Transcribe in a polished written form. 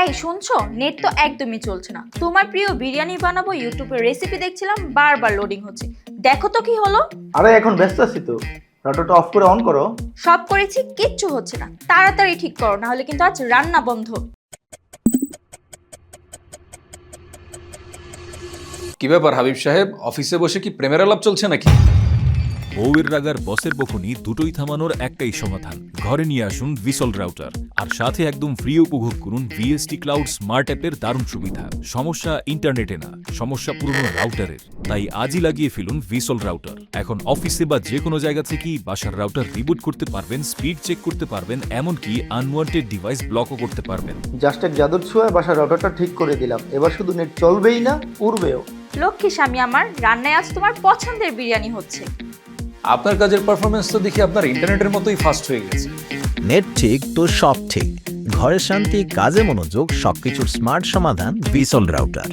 এই শুনছো, নেট তো একদমই চলছে না। তোমার প্রিয় বিরিয়ানি বানাবো ইউটিউবে রেসিপি দেখছিলাম, বারবার লোডিং হচ্ছে। দেখো তো কি হলো। আরে এখন ব্যস্ত আছি তো, রাউটারটা অফ করে অন করো। সব করেছি, কিচ্ছু হচ্ছে না। তাড়াতাড়ি ঠিক করো, না হলে কিন্তু আজ রান্না বন্ধ। কি ব্যাপার হাবিব সাহেব, অফিসে বসে কি প্রেমের আলাপ চলছে নাকি? বউয়ের রাগার বসের বকুনি দুটোই থামানোর একটাই সমাধান, ঘরে নিয়ে আসুন ভিসল রাউটার। আর সাথে একদম ফ্রি উপভোগ করুন ভিএসটি ক্লাউড স্মার্ট অ্যাপের দারুণ সুবিধা। সমস্যা ইন্টারনেটে না, সমস্যা পুরনো রাউটারের। তাই আজই লাগিয়ে ফেলুন ভিসল রাউটার। এখন অফিসে বা যে কোনো জায়গা থেকেই বাসার রাউটার রিবুট করতে পারবেন, স্পিড চেক করতে পারবেন, এমনকি আনওয়ান্টেড ডিভাইস ব্লকও করতে পারবেন। জাস্ট এক জাদুর ছোঁয়ায় বাসার রাউটারটা ঠিক করে দিলাম। এবার শুধু নেট চলবেই না, উড়বেও। লক্ষ্মী স্বামী আমার, রান্নায় আজ তোমার পছন্দের বিরিয়ানি হচ্ছে। আপনার কাজের পারফরমেন্স তো দেখি আপনার ইন্টারনেটের মতোই ফাস্ট হয়ে গেছে। নেট ঠিক তো সব ঠিক। ঘরের শান্তি, কাজে মনোযোগ, সবকিছুর স্মার্ট সমাধান ভিসল রাউটার।